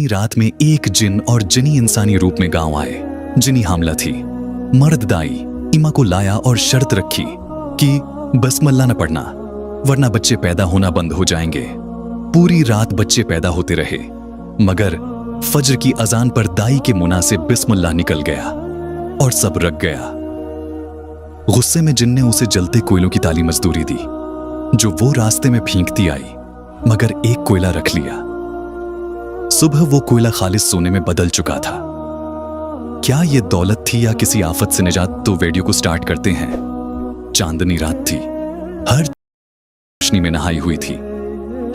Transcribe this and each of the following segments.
चांदनी रात में एक जिन और जिनी इंसानी रूप में गांव आए। जिनी हामला थी। मर्द दाई इमा को लाया और शर्त रखी कि बसमल्ला न पढ़ना वरना बच्चे पैदा होना बंद हो जाएंगे। पूरी रात बच्चे पैदा होते रहे, मगर फज्र की अजान पर दाई के मुंह से बिस्मिल्लाह निकल गया और सब रख गया। गुस्से में जिन ने उसे जलते कोयलों की ताली मजदूरी दी, जो वो रास्ते में फेंकती आई, मगर एक कोयला रख लिया। सुबह वो कोयला खालिस सोने में बदल चुका था। क्या ये दौलत थी या किसी आफत से निजात? तो वीडियो को स्टार्ट करते हैं। चांदनी रात थी। हर रोशनी में नहाई हुई थी।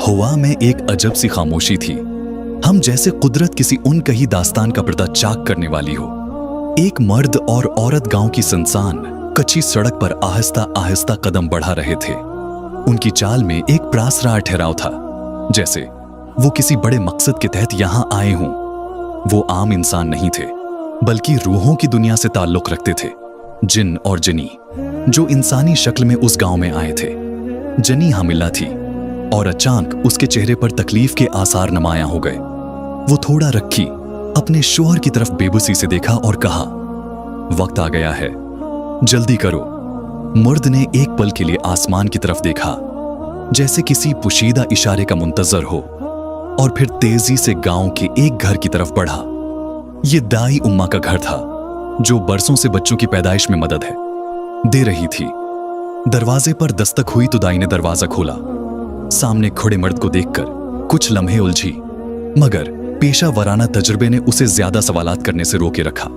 हवा में एक अजब सी खामोशी थी, हम जैसे कुदरत किसी उनकही दास्तान का पर्दा चाक करने वाली हो। एक मर्द और औरत गांव की सुनसान कच्ची सड़क पर आहिस्ता आहिस्ता कदम बढ़ा रहे थे। उनकी चाल में एक प्रासरार ठहराव था, जैसे वो किसी बड़े मकसद के तहत यहां आए हों। वो आम इंसान नहीं थे, बल्कि रूहों की दुनिया से ताल्लुक रखते थे। जिन और जिनी जो इंसानी शक्ल में उस गांव में आए थे। जनी हामिला थी और अचानक उसके चेहरे पर तकलीफ के आसार नुमायां हो गए। वो थोड़ा रखी अपने शोहर की तरफ बेबसी से देखा और कहा, वक्त आ गया है, जल्दी करो। मर्द ने एक पल के लिए आसमान की तरफ देखा, जैसे किसी पुशीदा इशारे का मुंतजर हो, और फिर तेजी से गांव के एक घर की तरफ बढ़ा। ये दाई उम्मा का घर था, जो बरसों से बच्चों की पैदाइश में मदद दे रही थी। दरवाजे पर दस्तक हुई तो दाई ने दरवाजा खोला। सामने खड़े मर्द को देखकर कुछ लम्हे उलझी, मगर पेशा वराना तजुर्बे ने उसे ज्यादा सवालात करने से रोके रखा।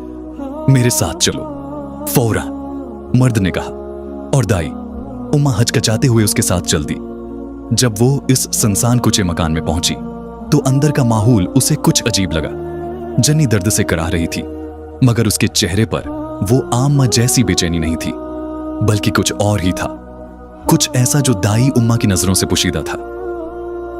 मेरे साथ चलो, फौरन, मर्द ने कहा, और दाई उम्मा हचकचाते हुए उसके साथ चल दी। जब वो इस सुनसान कुचे मकान में पहुंची तो अंदर का माहौल उसे कुछ अजीब लगा। जनी दर्द से कराह रही थी, मगर उसके चेहरे पर वो आम मां जैसी बेचैनी नहीं थी, बल्कि कुछ और ही था, कुछ ऐसा जो दाई उम्मा की नजरों से पोशीदा था।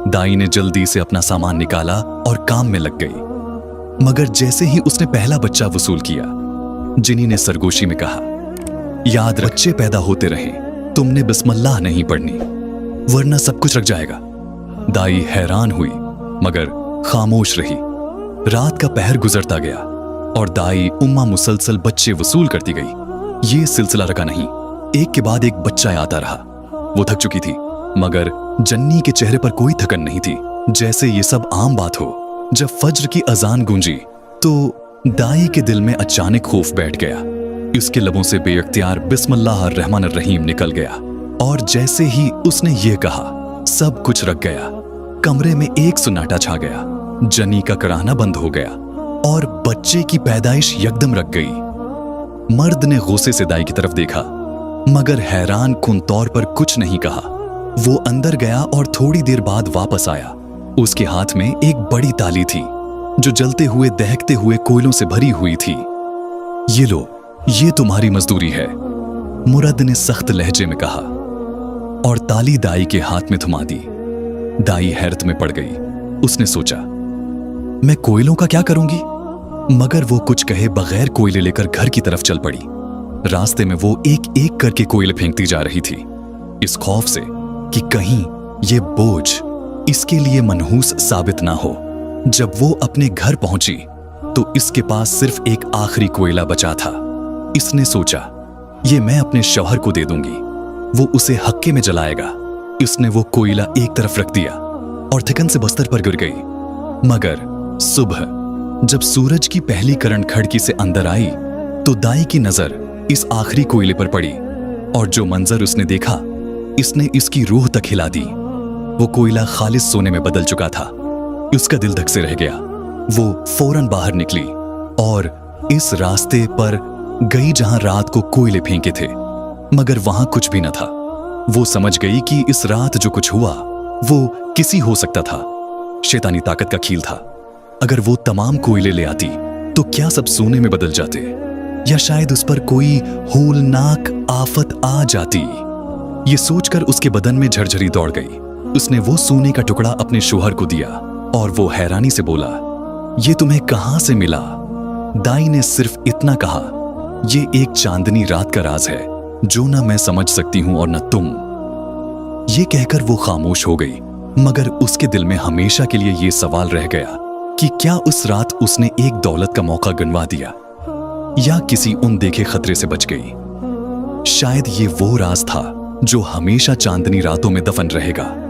दाई ने जल्दी से अपना सामान निकाला और काम में लग गई, मगर जैसे ही उसने पहला बच्चा वसूल किया, जिनी ने सरगोशी में कहा, याद रख, बच्चे पैदा होते रहे, तुमने बिस्मिल्लाह नहीं पढ़नी वरना सब कुछ रख जाएगा। दाई हैरान हुई, मगर खामोश रही। रात का पहर गुजरता गया और दाई उम्मा मुसलसल बच्चे वसूल करती गई। ये सिलसिला रका नहीं, एक के बाद एक बच्चा आता रहा। वो थक चुकी थी, मगर जन्नी के चेहरे पर कोई थकन नहीं थी, जैसे ये सब आम बात हो। जब फज्र की अजान गूंजी तो दाई के दिल में अचानक खौफ बैठ गया। उसके लबों से बेअख्तियार बिस्मिल्लाहिर्रहमानिर्रहीम निकल गया, और जैसे ही उसने ये कहा, सब कुछ रख गया। कमरे में एक सन्नाटा छा गया। जनी का कराहना बंद हो गया और बच्चे की पैदाइश यकदम रख गई। मर्द ने गुस्से से दाई की तरफ देखा, मगर हैरान कुन तौर पर कुछ नहीं कहा। वो अंदर गया और थोड़ी देर बाद वापस आया। उसके हाथ में एक बड़ी ताली थी, जो जलते हुए दहकते हुए कोयलों से भरी हुई थी। ये लो, ये तुम्हारी मजदूरी है, मुरद ने सख्त लहजे में कहा, और ताली दाई के हाथ में थमा दी। दाई हैरत में पड़ गई। उसने सोचा, मैं कोयलों का क्या करूंगी? मगर वो कुछ कहे बगैर कोयले लेकर घर की तरफ चल पड़ी। रास्ते में वो एक एक करके कोयले फेंकती जा रही थी, इस खौफ से कि कहीं ये बोझ इसके लिए मनहूस साबित ना हो। जब वो अपने घर पहुंची तो इसके पास सिर्फ एक आखिरी कोयला बचा था। इसने सोचा, ये मैं अपने शौहर को दे दूंगी, वो उसे हक्के में जलाएगा। इसने वो कोयला एक तरफ रख दिया और थकन से बस्तर पर गिर गई। मगर सुबह जब सूरज की पहली किरण खिड़की से अंदर आई तो दाई की नजर इस आखिरी कोयले पर पड़ी, और जो मंजर उसने देखा, इसने इसकी रूह तक हिला दी। वो कोयला खालिस सोने में बदल चुका था। उसका दिल धक से रह गया। वो फौरन बाहर निकली और इस रास्ते पर गई जहां रात को कोयले फेंके थे, मगर वहां कुछ भी न था। वो समझ गई कि इस रात जो कुछ हुआ वो किसी हो सकता था, शैतानी ताकत का खेल था। अगर वो तमाम कोयले ले आती तो क्या सब सोने में बदल जाते, या शायद उस पर कोई होलनाक आफत आ जाती। ये सोचकर उसके बदन में झरझरी दौड़ गई। उसने वो सोने का टुकड़ा अपने शोहर को दिया और वो हैरानी से बोला, ये तुम्हें कहां से मिला? दाई ने सिर्फ इतना कहा, ये एक चांदनी रात का राज है जो ना मैं समझ सकती हूं और न तुम। ये कहकर वो खामोश हो गई, मगर उसके दिल में हमेशा के लिए ये सवाल रह गया کہ کیا اس رات اس نے ایک دولت کا موقع گنوا دیا یا کسی ان دیکھے خطرے سے بچ گئی؟ شاید یہ وہ راز تھا جو ہمیشہ چاندنی راتوں میں دفن رہے گا۔